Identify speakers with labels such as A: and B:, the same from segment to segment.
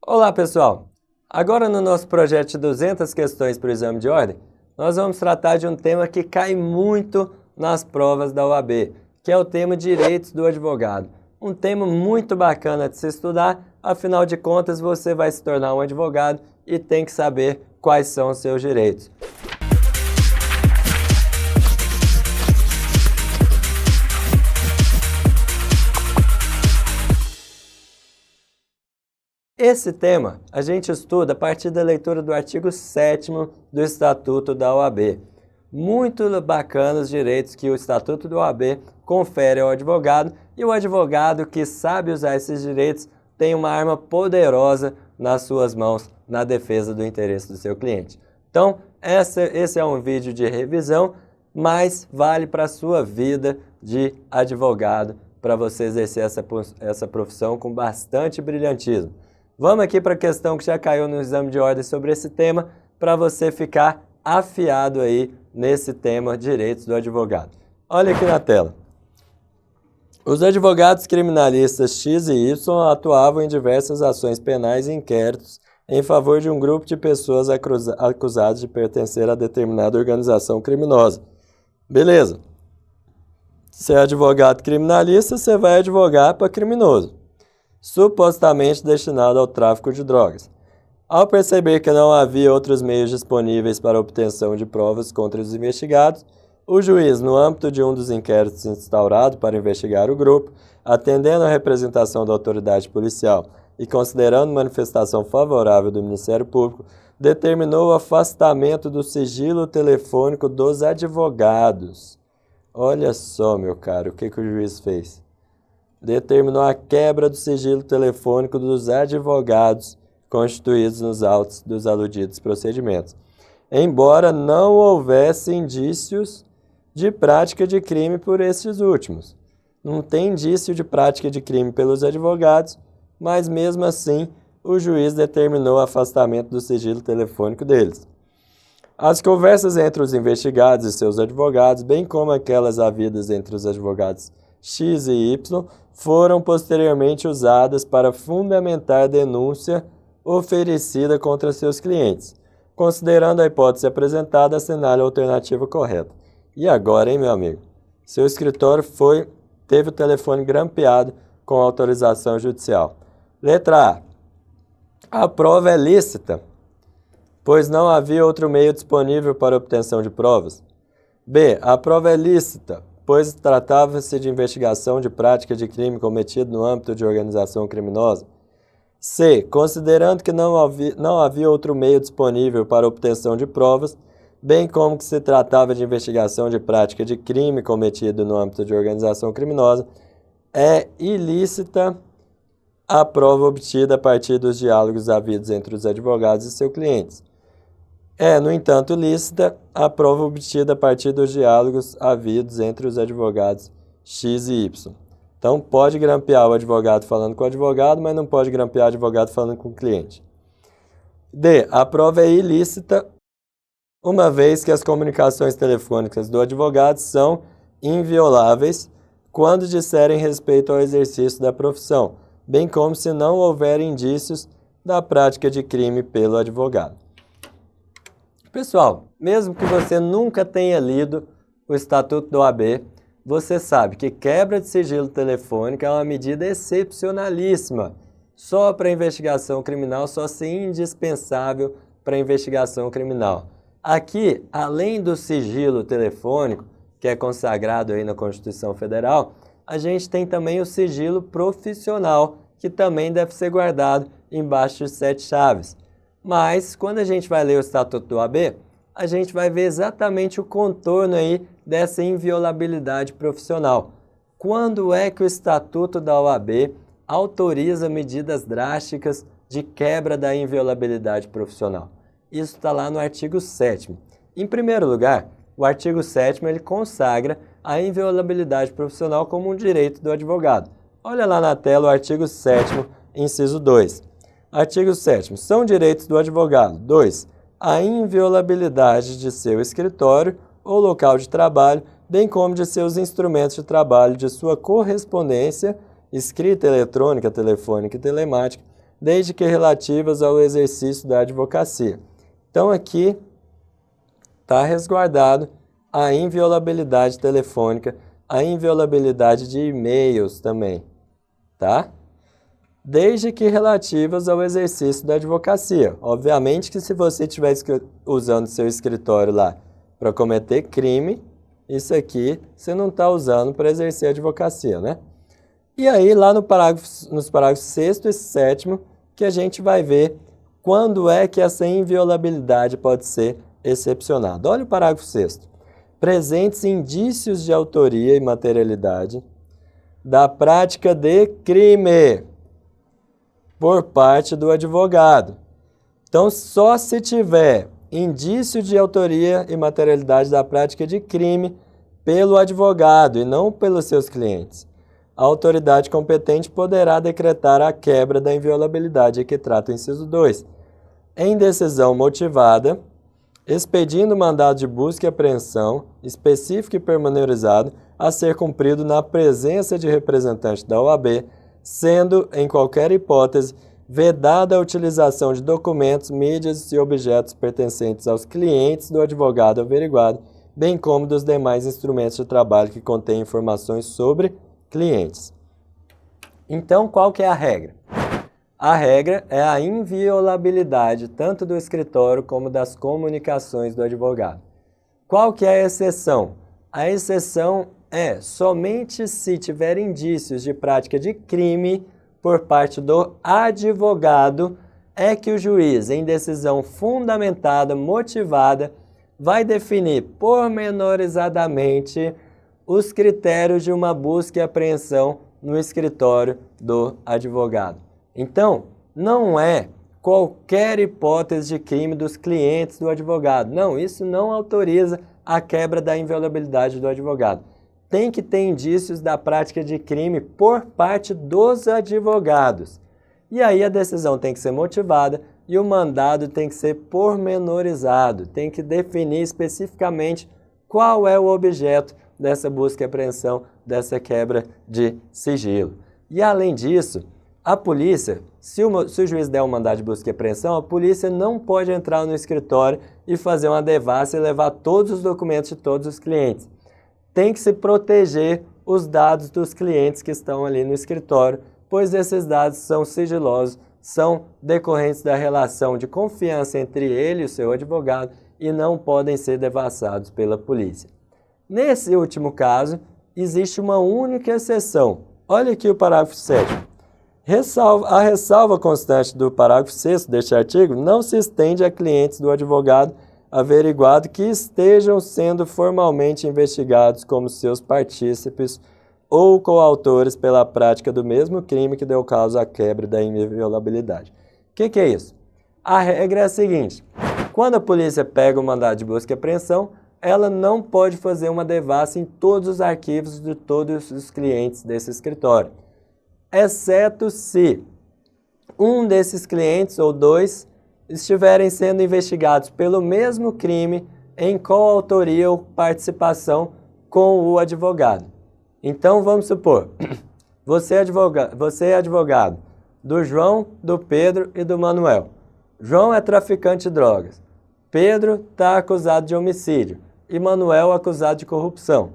A: Olá, pessoal! Agora no nosso projeto de 200 questões para o exame de ordem, nós vamos tratar de um tema que cai muito nas provas da OAB, que é o tema Direitos do Advogado. Um tema muito bacana de se estudar, afinal de contas você vai se tornar um advogado e tem que saber quais são os seus direitos. Esse tema a gente estuda a partir da leitura do artigo 7º do Estatuto da OAB. Muito bacanas os direitos que o Estatuto da OAB confere ao advogado, e o advogado que sabe usar esses direitos tem uma arma poderosa nas suas mãos na defesa do interesse do seu cliente. Então, esse é um vídeo de revisão, mas vale para a sua vida de advogado, para você exercer essa profissão com bastante brilhantismo. Vamos aqui para a questão que já caiu no exame de ordem sobre esse tema, para você ficar afiado aí nesse tema direitos do advogado. Olha aqui na tela. Os advogados criminalistas X e Y atuavam em diversas ações penais e inquéritos em favor de um grupo de pessoas acusadas de pertencer a determinada organização criminosa. Beleza. Se é advogado criminalista, você vai advogar para criminoso, supostamente destinado ao tráfico de drogas. Ao perceber que não havia outros meios disponíveis para a obtenção de provas contra os investigados, o juiz, no âmbito de um dos inquéritos instaurado para investigar o grupo, atendendo à representação da autoridade policial e considerando manifestação favorável do Ministério Público, determinou o afastamento do sigilo telefônico dos advogados. Olha só, meu caro, o que o juiz fez? Determinou a quebra do sigilo telefônico dos advogados constituídos nos autos dos aludidos procedimentos, embora não houvesse indícios de prática de crime por estes últimos. Não tem indício de prática de crime pelos advogados, mas mesmo assim o juiz determinou o afastamento do sigilo telefônico deles. As conversas entre os investigados e seus advogados, bem como aquelas havidas entre os advogados X e Y, foram posteriormente usadas para fundamentar a denúncia oferecida contra seus clientes. Considerando a hipótese apresentada, assinale a alternativa correta. E agora, hein, meu amigo? Seu escritório teve o telefone grampeado com autorização judicial. Letra A. A prova é lícita, pois não havia outro meio disponível para obtenção de provas. B. A prova é lícita, pois tratava-se de investigação de prática de crime cometido no âmbito de organização criminosa. C. Considerando que não havia outro meio disponível para obtenção de provas, bem como que se tratava de investigação de prática de crime cometido no âmbito de organização criminosa, é ilícita a prova obtida a partir dos diálogos havidos entre os advogados e seus clientes. É, no entanto, lícita a prova obtida a partir dos diálogos havidos entre os advogados X e Y. Então, pode grampear o advogado falando com o advogado, mas não pode grampear o advogado falando com o cliente. D. A prova é ilícita, uma vez que as comunicações telefônicas do advogado são invioláveis quando disserem respeito ao exercício da profissão, bem como se não houver indícios da prática de crime pelo advogado. Pessoal, mesmo que você nunca tenha lido o Estatuto da OAB, você sabe que quebra de sigilo telefônico é uma medida excepcionalíssima, só para investigação criminal, só se indispensável para investigação criminal. Aqui, além do sigilo telefônico, que é consagrado aí na Constituição Federal, a gente tem também o sigilo profissional, que também deve ser guardado embaixo de 7 chaves. Mas, quando a gente vai ler o Estatuto da OAB, a gente vai ver exatamente o contorno aí dessa inviolabilidade profissional. Quando é que o Estatuto da OAB autoriza medidas drásticas de quebra da inviolabilidade profissional? Isso está lá no artigo 7º. Em primeiro lugar, o artigo 7º ele consagra a inviolabilidade profissional como um direito do advogado. Olha lá na tela o artigo 7º, inciso 2. Artigo 7º. São direitos do advogado. 2. A inviolabilidade de seu escritório ou local de trabalho, bem como de seus instrumentos de trabalho, de sua correspondência, escrita, eletrônica, telefônica e telemática, desde que relativas ao exercício da advocacia. Então aqui está resguardado a inviolabilidade telefônica, a inviolabilidade de e-mails também, tá? Desde que relativas ao exercício da advocacia. Obviamente que se você estiver usando seu escritório lá para cometer crime, isso aqui você não está usando para exercer a advocacia, né? E aí lá nos parágrafos 6º e 7º que a gente vai ver quando é que essa inviolabilidade pode ser excepcionada. Olha o parágrafo 6º. Presentes indícios de autoria e materialidade da prática de crime por parte do advogado. Então, só se tiver indício de autoria e materialidade da prática de crime pelo advogado e não pelos seus clientes, a autoridade competente poderá decretar a quebra da inviolabilidade que trata o inciso 2. Em decisão motivada, expedindo mandado de busca e apreensão específico e pormenorizado a ser cumprido na presença de representante da OAB, sendo, em qualquer hipótese, vedada a utilização de documentos, mídias e objetos pertencentes aos clientes do advogado averiguado, bem como dos demais instrumentos de trabalho que contêm informações sobre clientes. Então, qual que é a regra? A regra é a inviolabilidade tanto do escritório como das comunicações do advogado. Qual que é a exceção? A exceção é somente se tiver indícios de prática de crime por parte do advogado, é que o juiz, em decisão fundamentada, motivada, vai definir pormenorizadamente os critérios de uma busca e apreensão no escritório do advogado. Então, não é qualquer hipótese de crime dos clientes do advogado. Não, isso não autoriza a quebra da inviolabilidade do advogado. Tem que ter indícios da prática de crime por parte dos advogados. E aí a decisão tem que ser motivada e o mandado tem que ser pormenorizado. Tem que definir especificamente qual é o objeto dessa busca e apreensão, dessa quebra de sigilo. E além disso, a polícia, se o juiz der um mandado de busca e apreensão, a polícia não pode entrar no escritório e fazer uma devassa e levar todos os documentos de todos os clientes. Tem que se proteger os dados dos clientes que estão ali no escritório, pois esses dados são sigilosos, são decorrentes da relação de confiança entre ele e o seu advogado e não podem ser devassados pela polícia. Nesse último caso, existe uma única exceção. Olha aqui o parágrafo 7º. A ressalva constante do parágrafo 6º deste artigo não se estende a clientes do advogado averiguado que estejam sendo formalmente investigados como seus partícipes ou coautores pela prática do mesmo crime que deu causa à quebra da inviolabilidade. O que é isso? A regra é a seguinte: quando a polícia pega o mandado de busca e apreensão, ela não pode fazer uma devassa em todos os arquivos de todos os clientes desse escritório, exceto se um desses clientes ou dois estiverem sendo investigados pelo mesmo crime em coautoria ou participação com o advogado. Então, vamos supor, você é advogado do João, do Pedro e do Manuel. João é traficante de drogas. Pedro está acusado de homicídio e Manuel acusado de corrupção.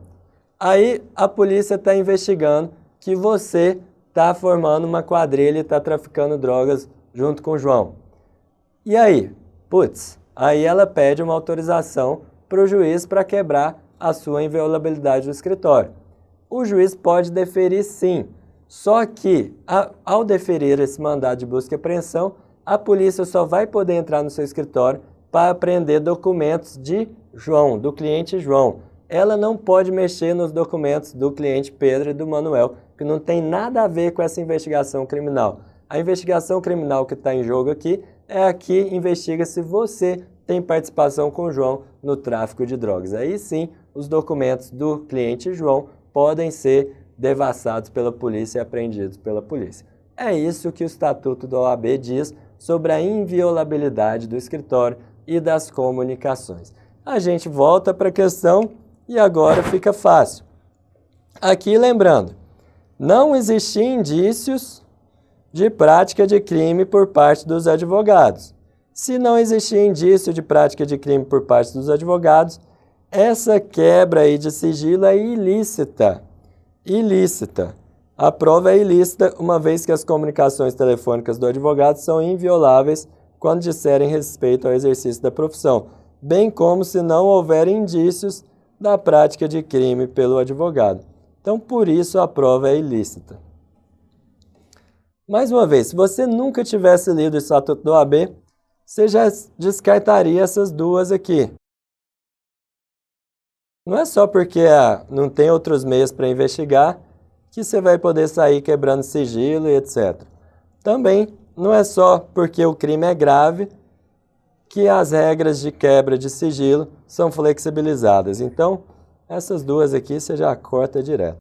A: Aí a polícia está investigando que você está formando uma quadrilha e está traficando drogas junto com o João. E aí? Aí ela pede uma autorização para o juiz para quebrar a sua inviolabilidade do escritório. O juiz pode deferir sim, só que ao deferir esse mandado de busca e apreensão, a polícia só vai poder entrar no seu escritório para apreender documentos de João, do cliente João. Ela não pode mexer nos documentos do cliente Pedro e do Manuel, que não tem nada a ver com essa investigação criminal. A investigação criminal que está em jogo aqui é a que investiga se você tem participação com o João no tráfico de drogas. Aí sim, os documentos do cliente João podem ser devassados pela polícia e apreendidos pela polícia. É isso que o Estatuto da OAB diz sobre a inviolabilidade do escritório e das comunicações. A gente volta para a questão e agora fica fácil. Aqui lembrando, não existiam indícios de prática de crime por parte dos advogados. Se não existir indício de prática de crime por parte dos advogados, essa quebra aí de sigilo é ilícita. Ilícita. A prova é ilícita, uma vez que as comunicações telefônicas do advogado são invioláveis quando disserem respeito ao exercício da profissão, bem como se não houver indícios da prática de crime pelo advogado. Então, por isso, a prova é ilícita. Mais uma vez, se você nunca tivesse lido o Estatuto da OAB, você já descartaria essas duas aqui. Não é só porque não tem outros meios para investigar que você vai poder sair quebrando sigilo e etc. Também não é só porque o crime é grave que as regras de quebra de sigilo são flexibilizadas. Então, essas duas aqui você já corta direto.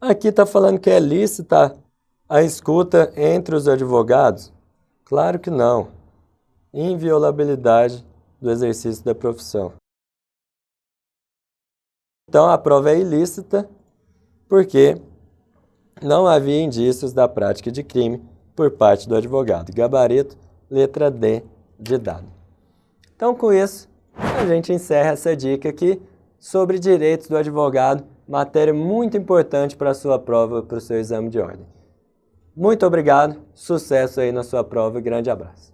A: Aqui está falando que é lícita a escuta entre os advogados? Claro que não. Inviolabilidade do exercício da profissão. Então, a prova é ilícita porque não havia indícios da prática de crime por parte do advogado. Gabarito, letra D de dado. Então, com isso, a gente encerra essa dica aqui sobre direitos do advogado, matéria muito importante para a sua prova, para o seu exame de ordem. Muito obrigado, sucesso aí na sua prova e grande abraço.